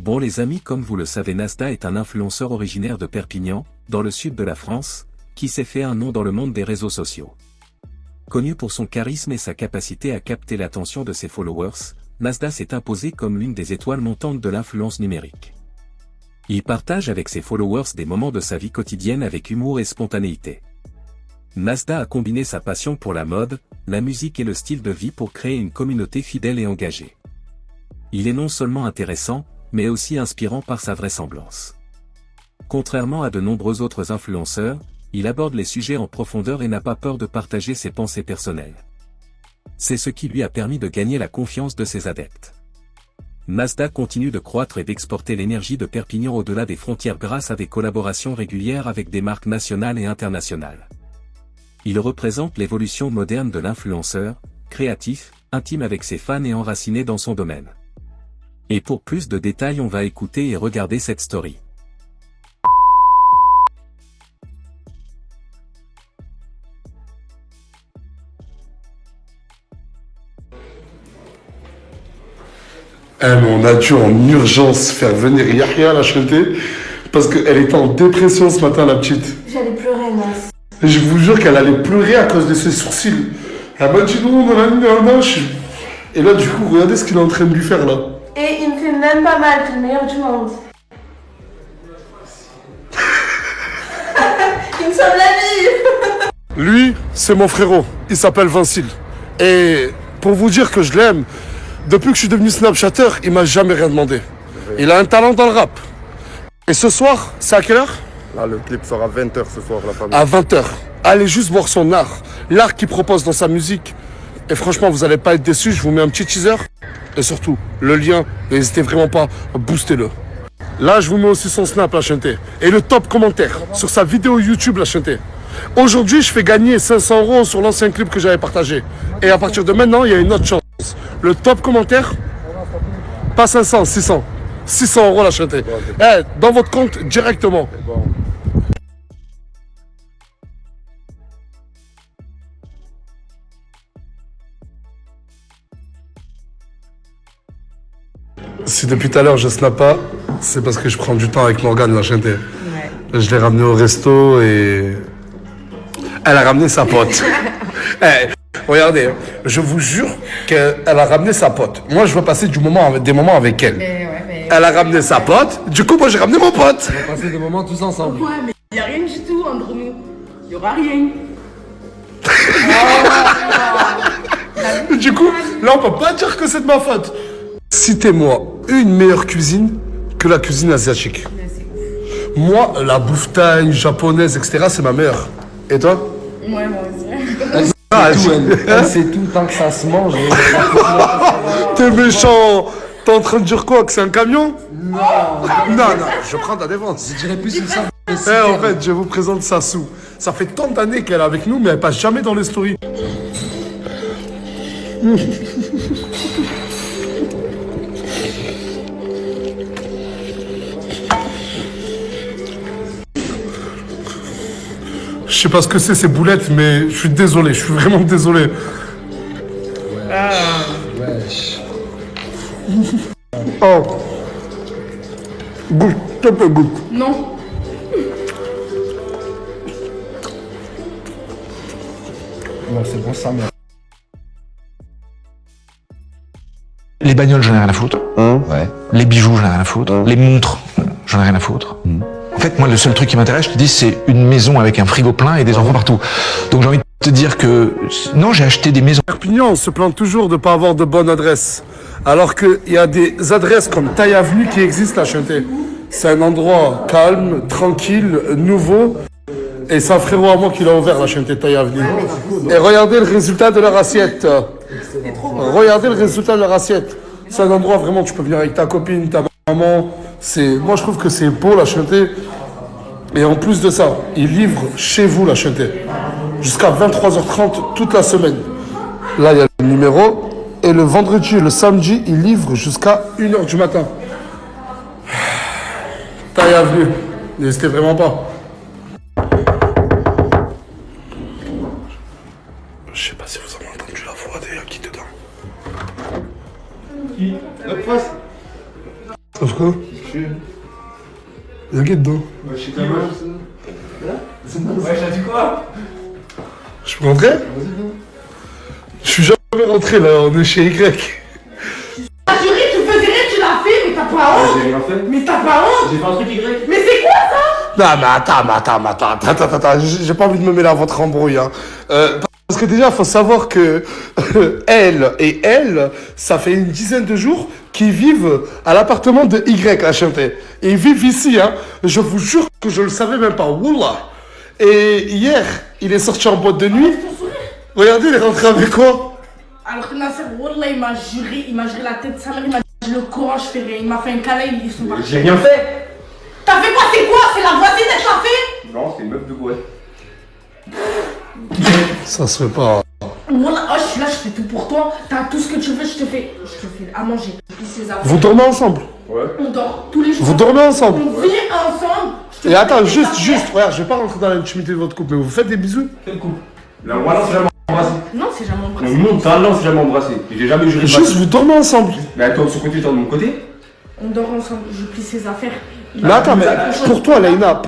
Bon les amis, comme vous le savez, Nasda est un influenceur originaire de Perpignan, dans le sud de la France, qui s'est fait un nom dans le monde des réseaux sociaux. Connu pour son charisme et sa capacité à capter l'attention de ses followers, Nasda s'est imposé comme l'une des étoiles montantes de l'influence numérique. Il partage avec ses followers des moments de sa vie quotidienne avec humour et spontanéité. Nasda a combiné sa passion pour la mode, la musique et le style de vie pour créer une communauté fidèle et engagée. Il est non seulement intéressant, mais aussi inspirant par sa vraisemblance. Contrairement à de nombreux autres influenceurs, il aborde les sujets en profondeur et n'a pas peur de partager ses pensées personnelles. C'est ce qui lui a permis de gagner la confiance de ses adeptes. Nasda continue de croître et d'exporter l'énergie de Perpignan au-delà des frontières grâce à des collaborations régulières avec des marques nationales et internationales. Il représente l'évolution moderne de l'influenceur, créatif, intime avec ses fans et enraciné dans son domaine. Et pour plus de détails, on va écouter et regarder cette story. Mais on a dû en urgence faire venir Yahya la chanter parce qu'elle était en dépression ce matin, la petite. J'allais pleurer, Nas. Je vous jure qu'elle allait pleurer à cause de ses sourcils. Elle m'a dit non, non. Et là, du coup, regardez ce qu'il est en train de lui faire là. Et il me fait même pas mal, c'est le meilleur du monde. Il me sauve la vie. Lui, c'est mon frérot. Il s'appelle Vincile. Et pour vous dire que je l'aime, depuis que je suis devenu Snapchatter, il m'a jamais rien demandé. Il a un talent dans le rap. Et ce soir, c'est à quelle heure? Là, le clip sera à 20h ce soir, la famille. À 20h. Allez juste voir son art. L'art qu'il propose dans sa musique. Et franchement, vous n'allez pas être déçus. Je vous mets un petit teaser. Et surtout, le lien, n'hésitez vraiment pas à booster le. Là, je vous mets aussi son snap, la chanter. Et le top commentaire sur sa vidéo YouTube, la chanter. Aujourd'hui, je fais gagner 500 € sur l'ancien clip que j'avais partagé. Et à partir de maintenant, il y a une autre chance. Le top commentaire, pas 500, 600. 600 € la chanter. Dans votre compte directement. Si depuis tout à l'heure je snap pas, c'est parce que je prends du temps avec Morgane, la chanter. Ouais. Je l'ai ramenée au resto et elle a ramené sa pote. Regardez, je vous jure qu'elle a ramené sa pote. Moi, je veux passer des moments avec elle. Elle a ramené sa pote, du coup, moi, j'ai ramené mon pote. On va passer des moments tous ensemble. Ouais, mais il n'y a rien du tout entre nous. Il n'y aura rien. Du coup, là, on peut pas dire que c'est de ma faute. Citez-moi une meilleure cuisine que la cuisine asiatique. Moi, la bouffe thaï, japonaise, etc., c'est ma meilleure. Et toi? Ouais, moi aussi. Elle sait tout tant que ça se mange. T'es méchant. T'es en train de dire quoi? Que c'est un camion? Non, je prends ta défense. Je dirais plus une sorte de En fait, je vous présente Sassou. Ça fait tant d'années qu'elle est avec nous, mais elle passe jamais dans les stories. Je sais pas ce que c'est ces boulettes, mais je suis désolé, je suis vraiment désolé. Wesh. Oh. Goûte, s'il te plaît, goûte. Non. Non, c'est bon, ça, mais... Les bagnoles, j'en ai rien à foutre. Ouais. Les bijoux, j'en ai rien à foutre. Les montres, j'en ai rien à foutre. En fait, moi, le seul truc qui m'intéresse, je te dis, c'est une maison avec un frigo plein et des enfants partout. Donc j'ai envie de te dire que... Non, j'ai acheté des maisons. Perpignan, on se plaint toujours de ne pas avoir de bonne adresse. Alors qu'il y a des adresses comme Taille Avenue qui existent à Chanter. C'est un endroit calme, tranquille, nouveau. Et c'est un frérot à moi qui l'a ouvert, la Chanter Taille Avenue. Et regardez le résultat de leur assiette. Regardez le résultat de leur assiette. C'est un endroit vraiment, tu peux venir avec ta copine, ta maman. Moi, je trouve que c'est beau, la Chanter. Et en plus de ça, ils livrent chez vous, la Chanter. Jusqu'à 23h30 toute la semaine. Là, il y a le numéro. Et le vendredi et le samedi, ils livrent jusqu'à 1h du matin. Taille Avenue. N'hésitez vraiment pas. Je sais pas si vous avez entendu la voix de qui dedans. Qui? quoi? Y'a qui dedans? Ouais, j'ai dit quoi? Je peux rentrer? Je suis jamais rentré là, on est chez Y. La jury, tu faisais rien, tu l'as fait, mais t'as pas honte. J'ai rien fait. Mais t'as pas honte. J'ai fait un truc Y. Mais c'est quoi ça? Non mais attends, j'ai pas envie de me mêler à votre embrouille, hein. Parce que déjà, faut savoir que elle, ça fait une dizaine de jours qu'ils vivent à l'appartement de Y à Chanté. Et ils vivent ici, hein. Je vous jure que je le savais même pas, wallah. Et hier, il est sorti en boîte de nuit. Regardez, il est rentré avec quoi? Alors que Nasser, wallah, il m'a juré la tête de sa mère, il m'a dit le courant, je fais rien. Il m'a fait un câlin, ils sont partis. J'ai rien fait. T'as fait quoi? C'est quoi? C'est la voisine, elle t'a fait? Non, c'est une meuf de boîte. Ça se fait pas. Wallah, oh, je suis là, je fais tout pour toi. T'as tout ce que tu veux, je te fais à manger. Vous dormez ensemble? On dort tous les jours. Vous dormez ensemble? On vit ensemble. Et attends, juste, regarde, je vais pas rentrer dans l'intimité de votre couple, mais vous faites des bisous? Quel couple? Là, voilà, c'est jamais embrassé. Non, c'est jamais embrassé. On monte talent, c'est jamais embrassé. J'ai jamais juré. Juste, vous dormez ensemble? Mais toi de son côté, toi de mon côté? On dort ensemble, je plie ses affaires. Mais attends, mais pour toi, Leïna,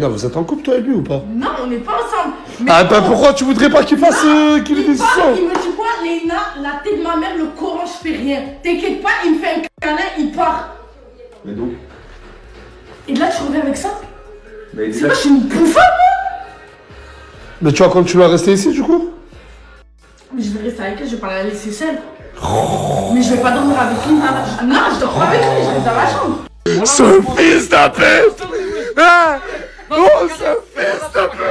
vous êtes en couple, toi et lui, ou pas? Non, on n'est pas ensemble. Mais Ah ben pourquoi tu voudrais pas qu'il fasse qu'il ait des il parle, histoires? il me dit quoi, Léna, la tête de ma mère, le Coran, je fais rien. T'inquiète pas, il me fait un câlin, il part. Mais donc? Et là, tu reviens avec ça? Mais C'est pas, je suis une bouffonne, moi. Mais tu vas continuer à rester ici, du coup? Mais je vais rester avec elle, je vais pas la laisser seule. Mais je vais pas dormir avec lui. Non, je dors pas avec lui, je reste dans la chambre. Ce fils de pute! Ah! Oh, ce fils de pute!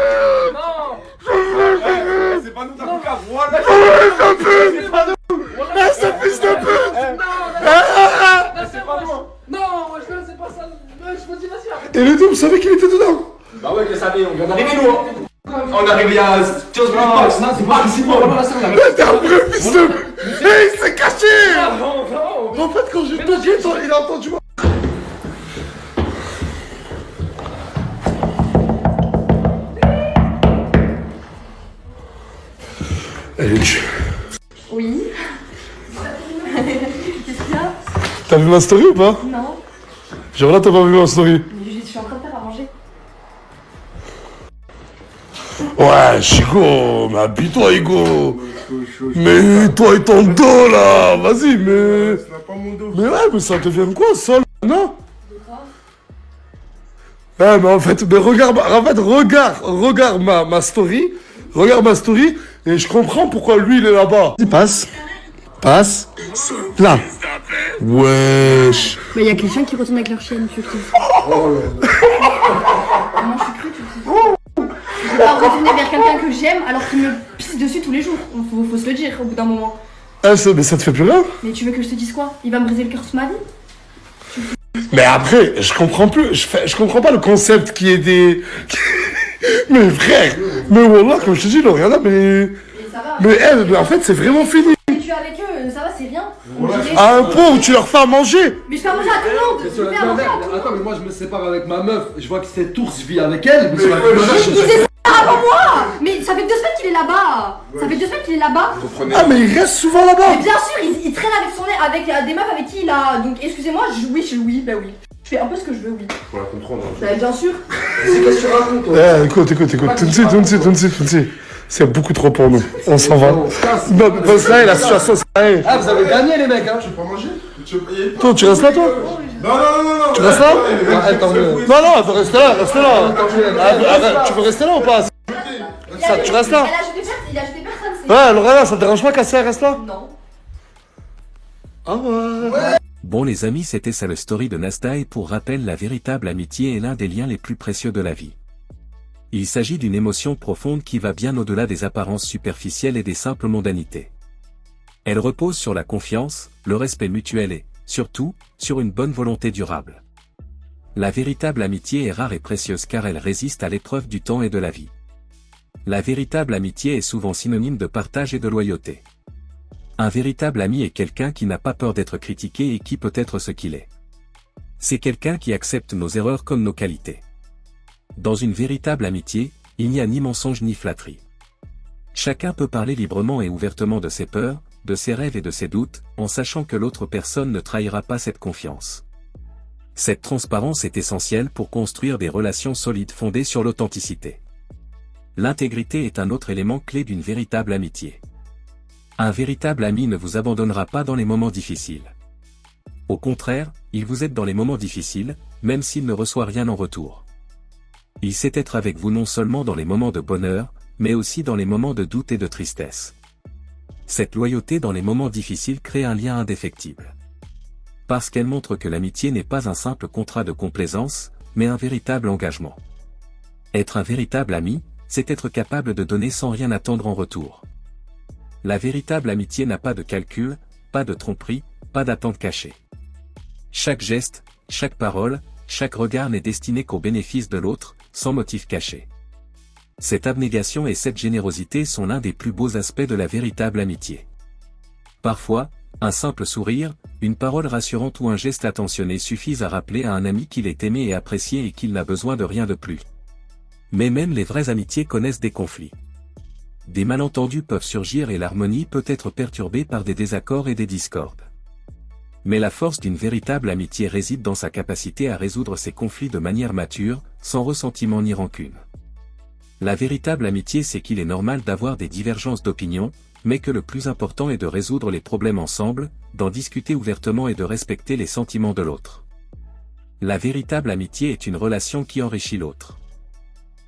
c'est pas nous, t'as tout qu'à voir. C'est pas nous! Ah, ce fils de pute! Non, moi je c'est pas ça. Je me dis, vas-y, arrête. Et le deux, vous savez qu'il était dedans? Bah ouais, je le savais, on vient d'arriver nous. On est arrivé il y a 15 minutes max. Non, c'est maximum. Mais t'es un vrai fils de pute! Hé, il s'est caché! En fait, quand j'ai toqué, il a entendu moi. Eh Luc, Oui. Qu'est-ce qu'il y a? t'as vu ma story ou pas? Non. Genre là, t'as pas vu ma story? Je suis en train de faire à manger. Ouais, Chico, mais habille-toi, Hugo. Mais toi et ton dos là, vas-y, mais. Mais ouais, mais ça devient quoi, ça, non? Ouais, mais en fait, regarde ma story. Regarde ma story, et je comprends pourquoi lui il est là-bas. Vas-y, passe. Passe. Là. Wesh. Mais il y a quelqu'un qui retourne avec leur chienne, tu le sais. Moi je suis crue, tu le sais. Je vais pas retourner vers quelqu'un que j'aime alors qu'il me pisse dessus tous les jours. Faut se le dire au bout d'un moment. Ah, mais ça te fait plus rien? Mais tu veux que je te dise quoi? Il va me briser le cœur toute ma vie? Mais après, je comprends plus, je comprends pas le concept qui est des... Mais frère, mais wallah, comme je te dis, Lauriana, mais... Ça va. Mais elle, en fait, c'est vraiment fini. Mais tu es avec eux, ça va, c'est rien. On dirait- À un point où tu leur fais à manger. Mais je fais à manger à tout le monde! Je fais à manger à tout le monde! Attends, mais moi je me sépare avec ma meuf, je vois que cette ours vit avec elle, mais Il disait ça avant moi! Mais ça fait 2 semaines qu'il est là-bas! Ça fait 2 semaines qu'il est là-bas! Ah, mais il reste souvent Mais là-bas. bien sûr, il traîne avec des meufs avec qui il a... Donc excusez-moi, oui, bah oui. Je fais un peu ce que je veux, oui. Faut la comprendre. Bah bien sûr. c'est qu'est-ce que tu racontes toi? Écoute. Tunsi. C'est beaucoup trop pour nous. On s'en va. On se casse. Non, parce que là, la situation, c'est... Ah, vous avez gagné les mecs, hein? Tu veux pas manger? Tu veux payer? Toi, tu restes là, toi? Non. Tu restes là? Ah, attends, mais- Non, faut rester là. Tu veux rester là ou pas? Ça, tu restes là? Il a acheté personne, c'est... Ouais, Lorena, ça te dérange pas qu'Assia reste là? Non. Ah ouais. Bon les amis, c'était ça le story de Nasta, et pour rappel, la véritable amitié est l'un des liens les plus précieux de la vie. Il s'agit d'une émotion profonde qui va bien au-delà des apparences superficielles et des simples mondanités. Elle repose sur la confiance, le respect mutuel et, surtout, sur une bonne volonté durable. La véritable amitié est rare et précieuse car elle résiste à l'épreuve du temps et de la vie. La véritable amitié est souvent synonyme de partage et de loyauté. Un véritable ami est quelqu'un qui n'a pas peur d'être critiqué et qui peut être ce qu'il est. C'est quelqu'un qui accepte nos erreurs comme nos qualités. Dans une véritable amitié, il n'y a ni mensonge ni flatterie. Chacun peut parler librement et ouvertement de ses peurs, de ses rêves et de ses doutes, en sachant que l'autre personne ne trahira pas cette confiance. Cette transparence est essentielle pour construire des relations solides fondées sur l'authenticité. L'intégrité est un autre élément clé d'une véritable amitié. Un véritable ami ne vous abandonnera pas dans les moments difficiles. Au contraire, il vous aide dans les moments difficiles, même s'il ne reçoit rien en retour. Il sait être avec vous non seulement dans les moments de bonheur, mais aussi dans les moments de doute et de tristesse. Cette loyauté dans les moments difficiles crée un lien indéfectible. Parce qu'elle montre que l'amitié n'est pas un simple contrat de complaisance, mais un véritable engagement. Être un véritable ami, c'est être capable de donner sans rien attendre en retour. La véritable amitié n'a pas de calcul, pas de tromperie, pas d'attente cachée. Chaque geste, chaque parole, chaque regard n'est destiné qu'au bénéfice de l'autre, sans motif caché. Cette abnégation et cette générosité sont l'un des plus beaux aspects de la véritable amitié. Parfois, un simple sourire, une parole rassurante ou un geste attentionné suffisent à rappeler à un ami qu'il est aimé et apprécié et qu'il n'a besoin de rien de plus. Mais même les vraies amitiés connaissent des conflits. Des malentendus peuvent surgir et l'harmonie peut être perturbée par des désaccords et des discordes. Mais la force d'une véritable amitié réside dans sa capacité à résoudre ces conflits de manière mature, sans ressentiment ni rancune. La véritable amitié sait qu'il est normal d'avoir des divergences d'opinion, mais que le plus important est de résoudre les problèmes ensemble, d'en discuter ouvertement et de respecter les sentiments de l'autre. La véritable amitié est une relation qui enrichit l'autre.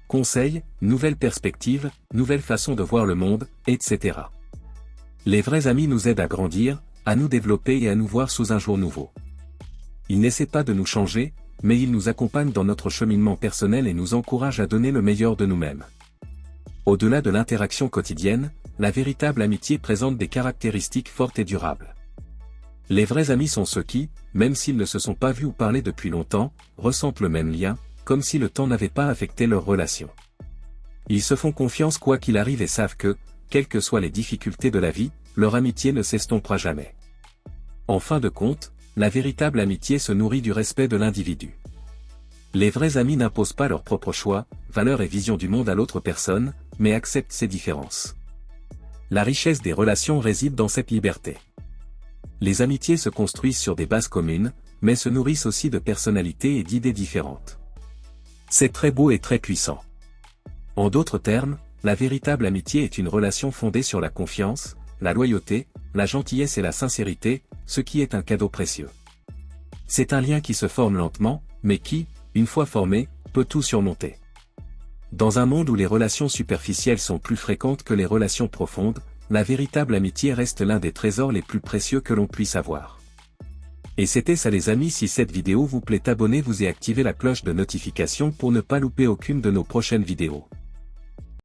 Conseils, nouvelles perspectives, nouvelles façons de voir le monde, etc. Les vrais amis nous aident à grandir, à nous développer et à nous voir sous un jour nouveau. Ils n'essaient pas de nous changer, mais ils nous accompagnent dans notre cheminement personnel et nous encouragent à donner le meilleur de nous-mêmes. Au-delà de l'interaction quotidienne, la véritable amitié présente des caractéristiques fortes et durables. Les vrais amis sont ceux qui, même s'ils ne se sont pas vus ou parlé depuis longtemps, ressentent le même lien, comme si le temps n'avait pas affecté leur relation. Ils se font confiance quoi qu'il arrive et savent que, quelles que soient les difficultés de la vie, leur amitié ne s'estompera jamais. En fin de compte, la véritable amitié se nourrit du respect de l'individu. Les vrais amis n'imposent pas leur propre choix, valeurs et vision du monde à l'autre personne, mais acceptent ses différences. La richesse des relations réside dans cette liberté. Les amitiés se construisent sur des bases communes, mais se nourrissent aussi de personnalités et d'idées différentes. C'est très beau et très puissant. En d'autres termes, la véritable amitié est une relation fondée sur la confiance, la loyauté, la gentillesse et la sincérité, ce qui est un cadeau précieux. C'est un lien qui se forme lentement, mais qui, une fois formé, peut tout surmonter. Dans un monde où les relations superficielles sont plus fréquentes que les relations profondes, la véritable amitié reste l'un des trésors les plus précieux que l'on puisse avoir. Et c'était ça les amis, si cette vidéo vous plaît, abonnez-vous et activez la cloche de notification pour ne pas louper aucune de nos prochaines vidéos.